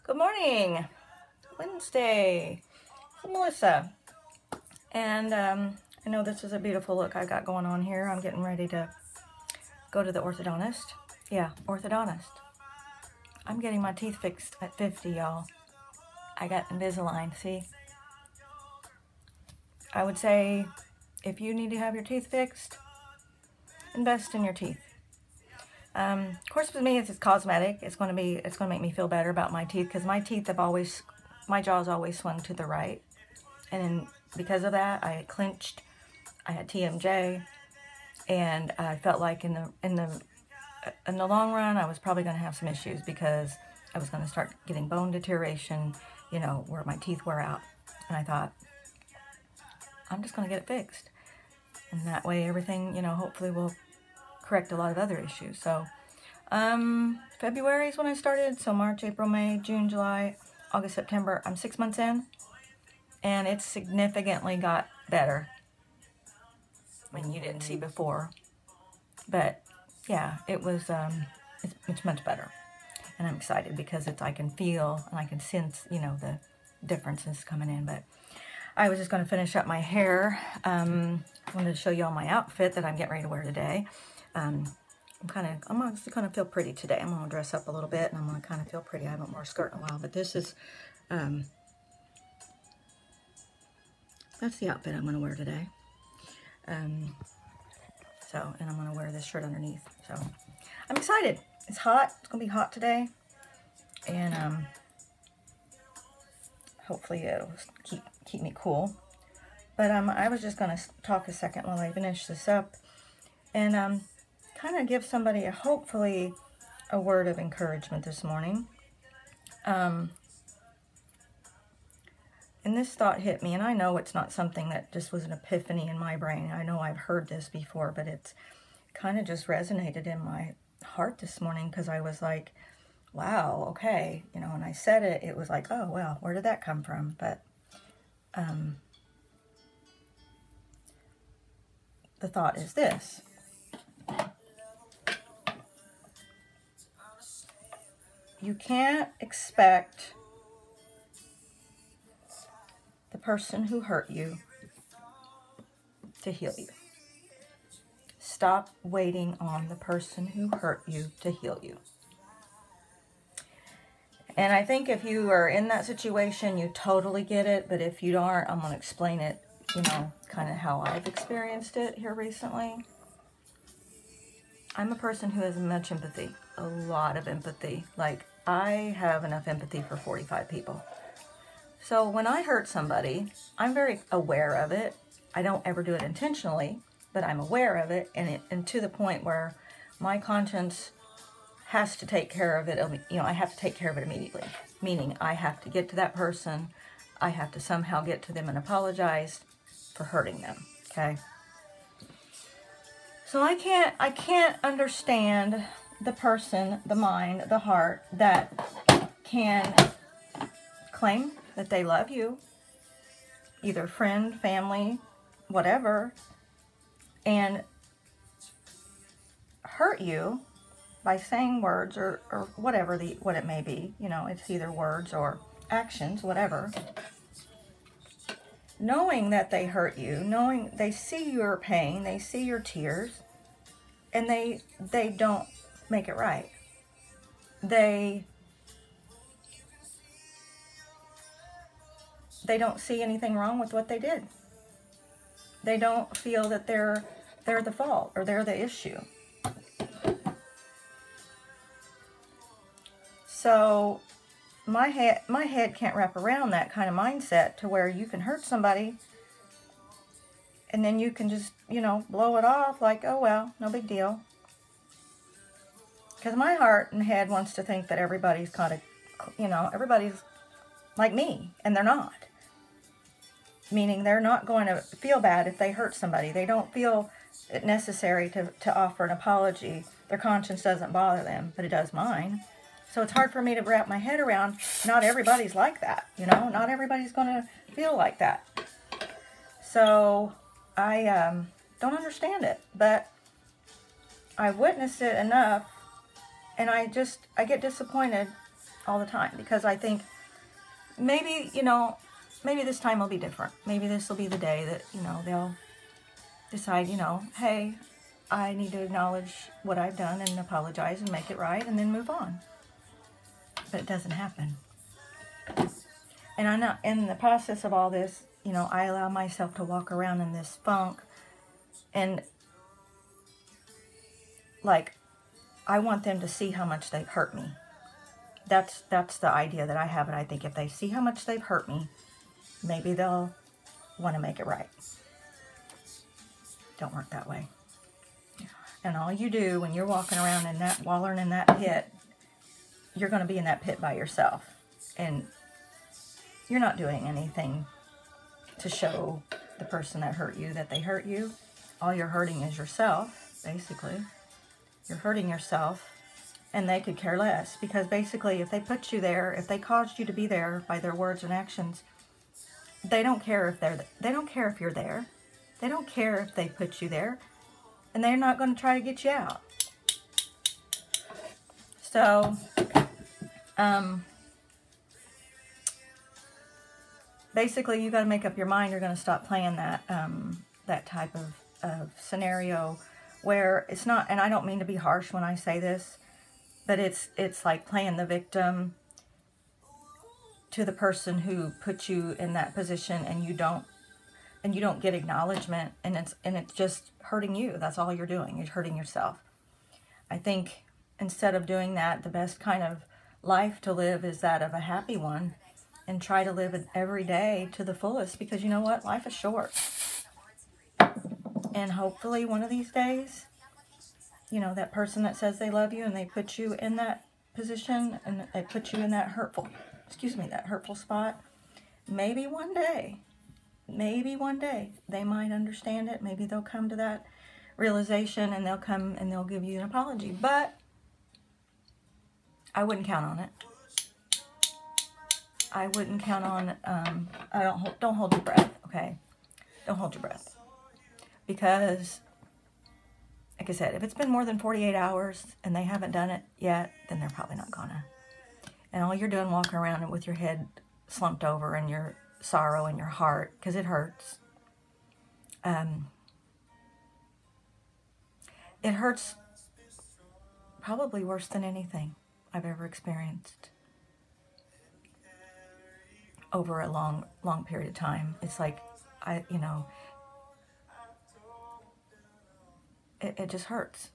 Good morning, Wednesday. I'm Melissa, and I know this is a beautiful look I got going on here. I'm getting ready to go to the orthodontist. Yeah, orthodontist. I'm getting my teeth fixed at 50, y'all. I got Invisalign, see? I would say if you need to have your teeth fixed, invest in your teeth. Of course, with me, it's cosmetic. It's going to make me feel better about my teeth because my jaw's always swung to the right, and then because of that, I clenched. I had TMJ, and I felt like in the long run, I was probably going to have some issues because I was going to start getting bone deterioration, where my teeth wear out. And I thought, I'm just going to get it fixed, and that way everything, hopefully will correct a lot of other issues. So February is when I started. So March, April, May, June, July, August, September. I'm 6 months in, and it's significantly got better. I mean, you didn't see before, but yeah, it was. It's much better, and I'm excited because I can feel and I can sense, the differences coming in. But I was just going to finish up my hair. I wanted to show you all my outfit that I'm getting ready to wear today. I'm just going to feel pretty today. I'm going to dress up a little bit, and I'm going to kind of feel pretty. I haven't worn a skirt in a while, but this is, that's the outfit I'm going to wear today. And I'm going to wear this shirt underneath. So I'm excited. It's hot. It's going to be hot today. And hopefully it'll keep me cool. But I was just going to talk a second while I finish this up. And kind of give somebody hopefully a word of encouragement this morning. And this thought hit me, and I know it's not something that just was an epiphany in my brain. I know I've heard this before, but it's kind of just resonated in my heart this morning because I was like, wow, okay. When I said it, it was like, oh, well, where did that come from? But the thought is this. You can't expect the person who hurt you to heal you. Stop waiting on the person who hurt you to heal you. And I think if you are in that situation, you totally get it. But if you aren't, I'm going to explain it, kind of how I've experienced it here recently. I'm a person who has much empathy, a lot of empathy. Like, I have enough empathy for 45 people. So when I hurt somebody, I'm very aware of it. I don't ever do it intentionally, but I'm aware of it, and to the point where my conscience has to take care of it. I have to take care of it immediately. Meaning, I have to get to that person. I have to somehow get to them and apologize for hurting them. Okay. So I can't understand the person, the mind, the heart that can claim that they love you, either friend, family, whatever, and hurt you by saying words or whatever what it may be. It's either words or actions, whatever. Knowing that they hurt you, knowing they see your pain, they see your tears, and they don't make it right. They don't see anything wrong with what they did. They don't feel that they're the fault or they're the issue. So my head can't wrap around that kind of mindset to where you can hurt somebody and then you can just, blow it off like, oh, well, no big deal. Because my heart and head wants to think that everybody's kind of, everybody's like me, and they're not. Meaning they're not going to feel bad if they hurt somebody. They don't feel it necessary to offer an apology. Their conscience doesn't bother them, but it does mine. So it's hard for me to wrap my head around. Not everybody's like that, Not everybody's going to feel like that. So I don't understand it, but I've witnessed it enough, and I get disappointed all the time, because I think maybe, maybe this time will be different. Maybe this will be the day that, they'll decide, hey, I need to acknowledge what I've done and apologize and make it right and then move on. But it doesn't happen. And I know in the process of all this, I allow myself to walk around in this funk, and like, I want them to see how much they've hurt me. That's the idea that I have, and I think if they see how much they've hurt me, maybe they'll want to make it right. Don't work that way. And all you do when you're walking around in that, wallowing in that pit, you're going to be in that pit by yourself. And you're not doing anything to show the person that hurt you that they hurt you. All you're hurting is yourself, basically. You're hurting yourself, and they could care less. Because basically, if they put you there, if they caused you to be there by their words and actions, they don't care if they don't care if you're there. They don't care if they put you there. And they're not going to try to get you out. So, basically, you got to make up your mind. You're going to stop playing that type of scenario where it's not. And I don't mean to be harsh when I say this, but it's like playing the victim to the person who put you in that position, and you don't get acknowledgement, and it's just hurting you. That's all you're doing. You're hurting yourself. I think instead of doing that, the best kind of life to live is that of a happy one, and try to live it every day to the fullest, because you know what? Life is short. And hopefully one of these days, that person that says they love you and they put you in that position and they put you in that hurtful spot, maybe one day they might understand it. Maybe they'll come to that realization, and they'll come and they'll give you an apology. But I wouldn't count on it. I wouldn't count on, don't hold your breath, okay? Don't hold your breath. Because, like I said, if it's been more than 48 hours and they haven't done it yet, then they're probably not gonna. And all you're doing walking around with your head slumped over and your sorrow in your heart, because it hurts. It hurts probably worse than anything I've ever experienced over a long period of time. It's like, it just hurts.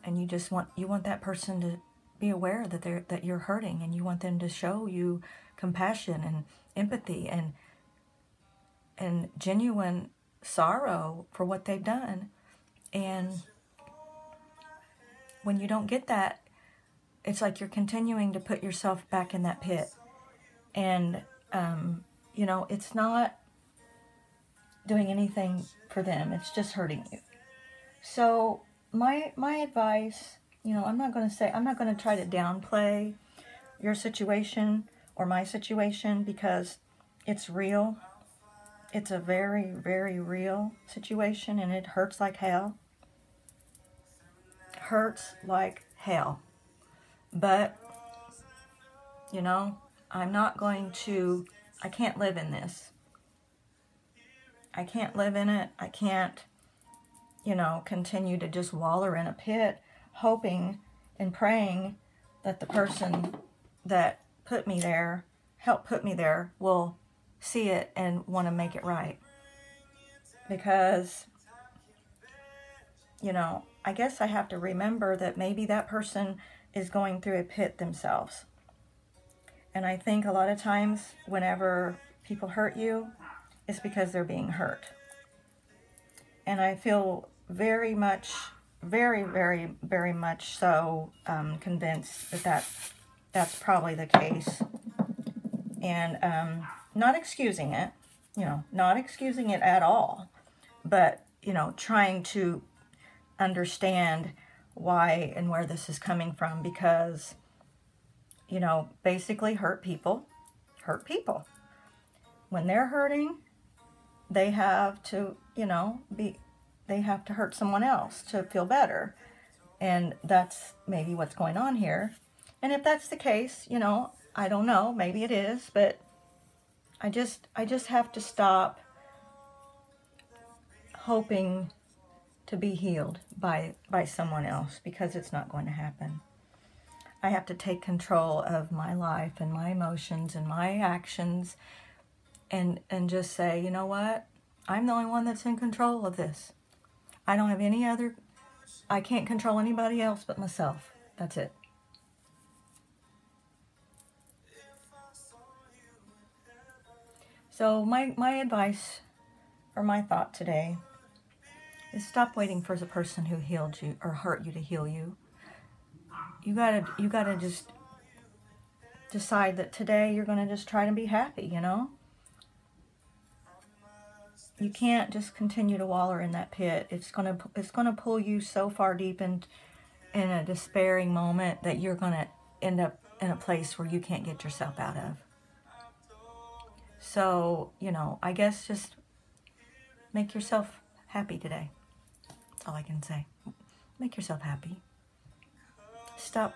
And you want that person to be aware that you're hurting, and you want them to show you compassion and empathy and genuine sorrow for what they've done. And when you don't get that, it's like you're continuing to put yourself back in that pit. And, it's not doing anything for them. It's just hurting you. So my advice, I'm not going to try to downplay your situation or my situation, because it's real. It's a very, very real situation, and it hurts like hell. Hurts like hell. But, I can't live in this. I can't live in it. I can't, continue to just wallow in a pit, hoping and praying that the person that helped put me there, will see it and want to make it right. Because, I guess I have to remember that maybe that person is going through a pit themselves. And I think a lot of times whenever people hurt you, it's because they're being hurt. And I feel very much, very, very, very much so convinced that that's probably the case. And not excusing it, not excusing it at all, but, trying to understand why and where this is coming from, because, basically hurt people. When they're hurting, they have to, they have to hurt someone else to feel better. And that's maybe what's going on here. And if that's the case, you know, I don't know, maybe it is, but I just have to stop hoping to be healed by someone else, because it's not going to happen. I have to take control of my life and my emotions and my actions, and just say, you know what? I'm the only one that's in control of this. I don't have any other, I can't control anybody else but myself. That's it. So my advice, or my thought today, is stop waiting for the person who healed you or hurt you to heal you. You gotta just decide that today you're gonna just try to be happy, you know? You can't just continue to waller in that pit. It's gonna pull you so far deep in a despairing moment that you're gonna end up in a place where you can't get yourself out of. So, you know, I guess just make yourself happy today. That's all I can say. Make yourself happy. Stop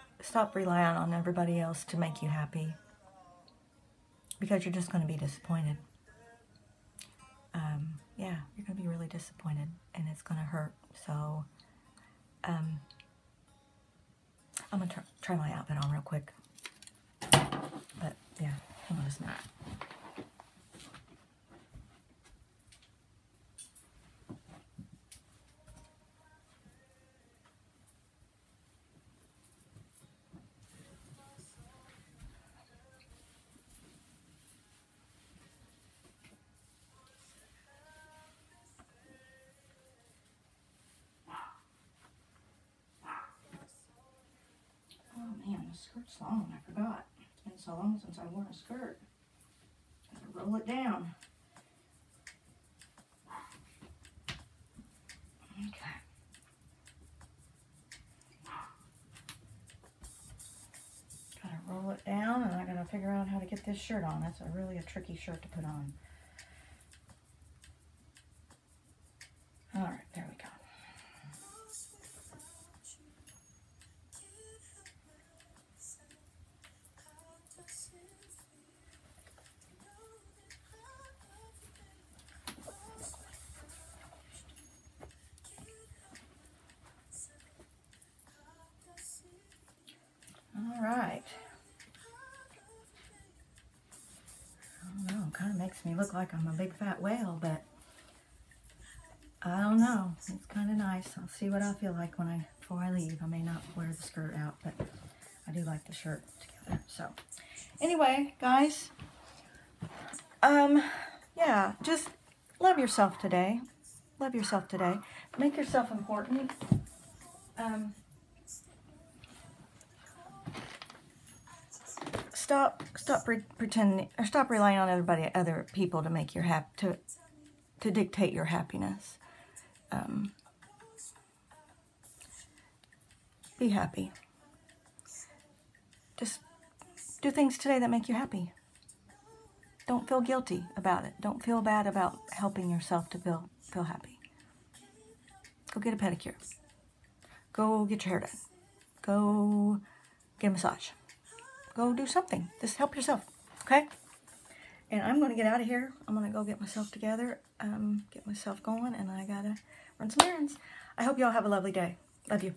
relying on everybody else to make you happy, because you're just going to be disappointed. Yeah, you're going to be really disappointed, and it's going to hurt. So, I'm going to try my outfit on real quick. But, yeah, hold on just a minute. Oh, man, the skirt's long. I forgot. It's been so long since I wore a skirt. Gotta roll it down. Okay. Gotta roll it down, and I gotta figure out how to get this shirt on. That's really a tricky shirt to put on. All right, there we go. All right. I don't know, kind of makes me look like I'm a big fat whale, but I don't know. It's kind of nice. I'll see what I feel like before I leave. I may not wear the skirt out, but I do like the shirt together. So, anyway, guys, yeah, just love yourself today. Love yourself today. Make yourself important. Stop pretending, or stop relying on other people to make your to dictate your happiness. Be happy. Just do things today that make you happy. Don't feel guilty about it. Don't feel bad about helping yourself to feel happy. Go get a pedicure. Go get your hair done. Go get a massage. Go do something. Just help yourself, okay? And I'm going to get out of here. I'm going to go get myself together, get myself going, and I got to run some errands. I hope you all have a lovely day. Love you.